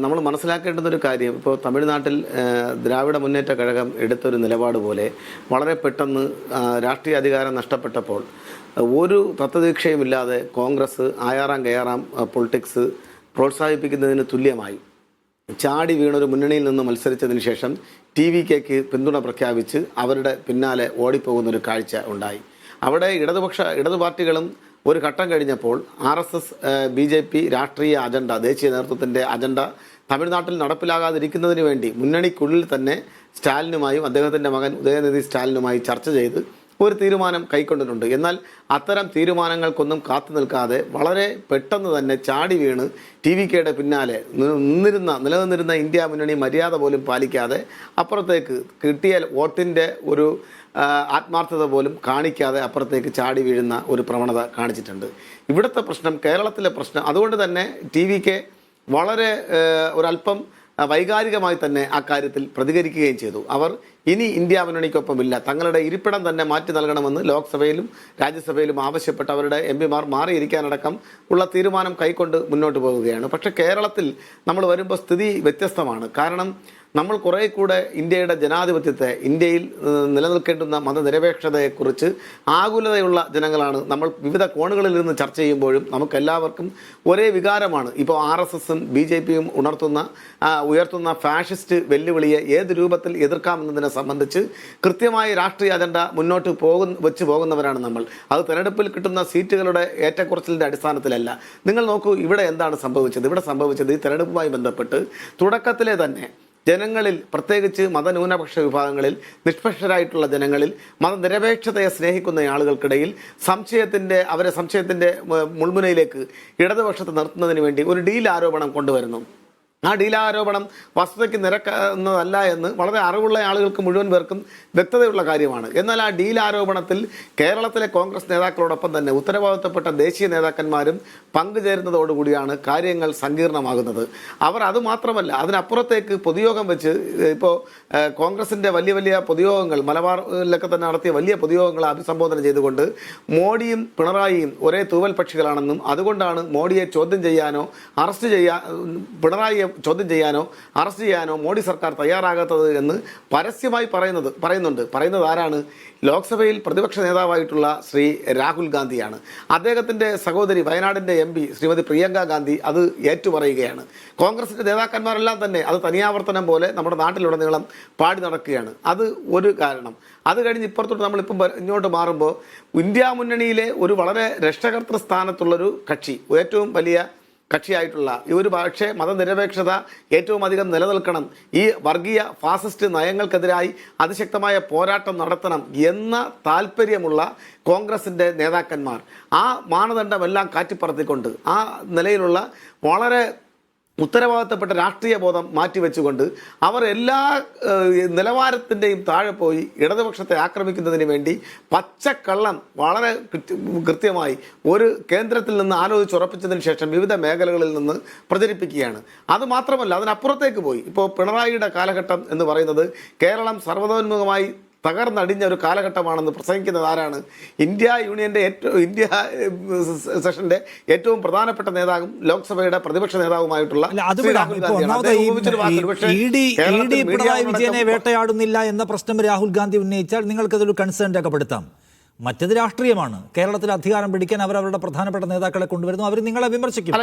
നമ്മൾ മനസ്സിലാക്കേണ്ടുന്നൊരു കാര്യം, ഇപ്പോൾ തമിഴ്നാട്ടിൽ ദ്രാവിഡ മുന്നേറ്റ കഴകം എടുത്തൊരു നിലപാട് പോലെ വളരെ പെട്ടെന്ന് രാഷ്ട്രീയ അധികാരം നഷ്ടപ്പെട്ടപ്പോൾ ഒരു തത്വദീക്ഷയുമില്ലാതെ കോൺഗ്രസ് ആയാറാം കയ്യാറാം പൊളിറ്റിക്സ് പ്രോത്സാഹിപ്പിക്കുന്നതിന് തുല്യമായി ചാടി വീണൊരു മുന്നണിയിൽ നിന്ന് മത്സരിച്ചതിന് ശേഷം TVKക്ക് പിന്തുണ പ്രഖ്യാപിച്ച് അവരുടെ പിന്നാലെ ഓടിപ്പോകുന്നൊരു കാഴ്ച ഉണ്ടായി. അവിടെ ഇടതു പാർട്ടികളും ഒരു ഘട്ടം കഴിഞ്ഞപ്പോൾ RSS BJP രാഷ്ട്രീയ അജണ്ട, ദേശീയ നേതൃത്വത്തിൻ്റെ അജണ്ട തമിഴ്നാട്ടിൽ നടപ്പിലാകാതിരിക്കുന്നതിന് വേണ്ടി മുന്നണിക്കുള്ളിൽ തന്നെ സ്റ്റാലിനുമായും അദ്ദേഹത്തിൻ്റെ മകൻ ഉദയനിധി സ്റ്റാലിനുമായി ചർച്ച ചെയ്ത് ഒരു തീരുമാനം കൈക്കൊണ്ടിട്ടുണ്ട്. എന്നാൽ അത്തരം തീരുമാനങ്ങൾക്കൊന്നും കാത്തു നിൽക്കാതെ വളരെ പെട്ടെന്ന് തന്നെ ചാടി വീണ് TVKയുടെ പിന്നാലെ നിലനിന്നിരുന്ന ഇന്ത്യ മുന്നണി മര്യാദ പോലും പാലിക്കാതെ അപ്പുറത്തേക്ക് കിട്ടിയ വോട്ടിൻ്റെ ഒരു ആത്മാർത്ഥത പോലും കാണിക്കാതെ അപ്പുറത്തേക്ക് ചാടി വീഴുന്ന ഒരു പ്രവണത കാണിച്ചിട്ടുണ്ട്. ഇവിടുത്തെ പ്രശ്നം, കേരളത്തിലെ പ്രശ്നം, അതുകൊണ്ട് തന്നെ TVK വളരെ ഒരല്പം വൈകാരികമായി തന്നെ അക്കാര്യത്തിൽ പ്രതികരിക്കുകയും ചെയ്തു. അവർ ഇനി ഇന്ത്യ മുന്നണിക്കൊപ്പമില്ല, തങ്ങളുടെ ഇരിപ്പിടം തന്നെ മാറ്റി നൽകണമെന്ന് ലോക്സഭയിലും രാജ്യസഭയിലും ആവശ്യപ്പെട്ട് അവരുടെ MP മാർ മാറിയിരിക്കാനടക്കം ഉള്ള തീരുമാനം കൈക്കൊണ്ട് മുന്നോട്ട് പോവുകയാണ്. പക്ഷേ കേരളത്തിൽ നമ്മൾ വരുമ്പോൾ സ്ഥിതി വ്യത്യസ്തമാണ്. കാരണം നമ്മൾ കുറേ കൂടെ ഇന്ത്യയുടെ ജനാധിപത്യത്തെ, ഇന്ത്യയിൽ നിലനിൽക്കേണ്ടുന്ന മതനിരപേക്ഷതയെക്കുറിച്ച് ആകുലതയുള്ള ജനങ്ങളാണ്. നമ്മൾ വിവിധ കോണുകളിൽ നിന്ന് ചർച്ച ചെയ്യുമ്പോഴും നമുക്കെല്ലാവർക്കും ഒരേ വികാരമാണ്. ഇപ്പോൾ RSSും BJPയും ഉയർത്തുന്ന ഫാഷിസ്റ്റ് വെല്ലുവിളിയെ ഏത് രൂപത്തിൽ എതിർക്കാമെന്നതിനെ സംബന്ധിച്ച് കൃത്യമായ രാഷ്ട്രീയ അജണ്ട മുന്നോട്ട് വെച്ച് പോകുന്നവരാണ് നമ്മൾ. അത് തെരഞ്ഞെടുപ്പിൽ കിട്ടുന്ന സീറ്റുകളുടെ ഏറ്റക്കുറച്ചിലിൻ്റെ അടിസ്ഥാനത്തിലല്ല. നിങ്ങൾ നോക്കൂ, ഇവിടെ എന്താണ് സംഭവിച്ചത്? ഇവിടെ സംഭവിച്ചത് ഈ തെരഞ്ഞെടുപ്പുമായി ബന്ധപ്പെട്ട് തുടക്കത്തിലെ തന്നെ ജനങ്ങളിൽ, പ്രത്യേകിച്ച് മതന്യൂനപക്ഷ വിഭാഗങ്ങളിൽ, നിഷ്പക്ഷരായിട്ടുള്ള ജനങ്ങളിൽ, മതനിരപേക്ഷതയെ സ്നേഹിക്കുന്ന ആളുകൾക്കിടയിൽ അവരെ സംശയത്തിൻ്റെ മുൾമുനയിലേക്ക് ഇടതുപക്ഷത്ത് നിർത്തുന്നതിന് വേണ്ടി ഒരു ഡീൽ ആരോപണം കൊണ്ടുവരുന്നു. ആ ഡീലാരോപണം വസ്തുതയ്ക്ക് നിരക്കുന്നതല്ല എന്ന് വളരെ അറിവുള്ള ആളുകൾക്ക് മുഴുവൻ പേർക്കും വ്യക്തതയുള്ള കാര്യമാണ്. എന്നാൽ ആ ഡീലാരോപണത്തിൽ കേരളത്തിലെ കോൺഗ്രസ് നേതാക്കളോടൊപ്പം തന്നെ ഉത്തരവാദിത്തപ്പെട്ട ദേശീയ നേതാക്കന്മാരും പങ്കുചേരുന്നതോടുകൂടിയാണ് കാര്യങ്ങൾ സങ്കീർണമാകുന്നത്. അവർ അതുമാത്രമല്ല, അതിനപ്പുറത്തേക്ക് പൊതുയോഗം വെച്ച് ഇപ്പോൾ കോൺഗ്രസിൻ്റെ വലിയ പൊതുയോഗങ്ങൾ, മലബാറിലൊക്കെ തന്നെ നടത്തിയ വലിയ പൊതുയോഗങ്ങളെ അഭിസംബോധന ചെയ്തുകൊണ്ട് മോഡിയും പിണറായിയും ഒരേ തൂവൽ പക്ഷികളാണെന്നും അതുകൊണ്ടാണ് മോഡിയെ ചോദ്യം ചെയ്യാനോ പിണറായിയെ ചോദ്യം ചെയ്യാനോ അറസ്റ്റ് ചെയ്യാനോ മോഡി സർക്കാർ തയ്യാറാകാത്തത് എന്ന് പരസ്യമായി പറയുന്നത് ആരാണ്? ലോക്സഭയിൽ പ്രതിപക്ഷ നേതാവായിട്ടുള്ള ശ്രീ രാഹുൽ ഗാന്ധിയാണ്. അദ്ദേഹത്തിൻ്റെ സഹോദരി വയനാടിൻ്റെ MP ശ്രീമതി പ്രിയങ്ക ഗാന്ധി അത് ഏറ്റുപറയുകയാണ്. കോൺഗ്രസിൻ്റെ നേതാക്കന്മാരെല്ലാം തന്നെ അത് തനിയാവർത്തനം പോലെ നമ്മുടെ നാട്ടിലുടനീളം പാടി നടക്കുകയാണ്. അത് ഒരു കാരണം. അത് കഴിഞ്ഞ് ഇപ്പുറത്തോട്ട് നമ്മളിപ്പം ഇങ്ങോട്ട് മാറുമ്പോൾ ഇന്ത്യ മുന്നണിയിലെ ഒരു വളരെ രക്ഷകർത്തൃ സ്ഥാനത്തുള്ളൊരു കക്ഷി, ഏറ്റവും വലിയ കക്ഷിയായിട്ടുള്ള ഈ ഒരു പക്ഷേ മതനിരപേക്ഷത ഏറ്റവും അധികം നിലനിൽക്കണം, ഈ വർഗീയ ഫാസിസ്റ്റ് നയങ്ങൾക്കെതിരായി അതിശക്തമായ പോരാട്ടം നടത്തണം എന്ന താല്പര്യമുള്ള കോൺഗ്രസിൻ്റെ നേതാക്കന്മാർ ആ മാനദണ്ഡമെല്ലാം കാറ്റിപ്പറത്തിക്കൊണ്ട് ആ നിലയിലുള്ള വളരെ ഉത്തരവാദിത്തപ്പെട്ട രാഷ്ട്രീയ ബോധം മാറ്റിവെച്ചുകൊണ്ട് അവർ എല്ലാ നിലവാരത്തിൻ്റെയും താഴെ പോയി ഇടതുപക്ഷത്തെ ആക്രമിക്കുന്നതിന് വേണ്ടി പച്ചക്കള്ളം വളരെ കൃത്യമായി ഒരു കേന്ദ്രത്തിൽ നിന്ന് ആലോചിച്ചുറപ്പിച്ചതിന് ശേഷം വിവിധ മേഖലകളിൽ നിന്ന് പ്രചരിപ്പിക്കുകയാണ്. അതുമാത്രമല്ല, അതിനപ്പുറത്തേക്ക് പോയി ഇപ്പോൾ പിണറായിയുടെ കാലഘട്ടം എന്ന് പറയുന്നത് കേരളം സർവ്വതോന്മുഖമായി തകർന്നടിഞ്ഞ ഒരു കാലഘട്ടമാണെന്ന് പ്രസംഗിക്കുന്നത് ആരാണ്? ഇന്ത്യ സെഷന്റെ ഏറ്റവും പ്രധാനപ്പെട്ട നേതാവും ലോക്സഭയുടെ പ്രതിപക്ഷ നേതാവുമായിട്ടുള്ള പിണറായി വിജയനെ വേട്ടയാടുന്നില്ല എന്ന പ്രശ്നം രാഹുൽ ഗാന്ധി ഉന്നയിച്ചാൽ നിങ്ങൾക്കതൊരു കൺസേൺ രേഖപ്പെടുത്താം. മറ്റത് രാഷ്ട്രീയമാണ്. കേരളത്തിൽ അധികാരം പിടിക്കാൻ അവരവരുടെ പ്രധാനപ്പെട്ട നേതാക്കളെ കൊണ്ടുവരുന്നു, അവർ നിങ്ങളെ വിമർശിക്കും.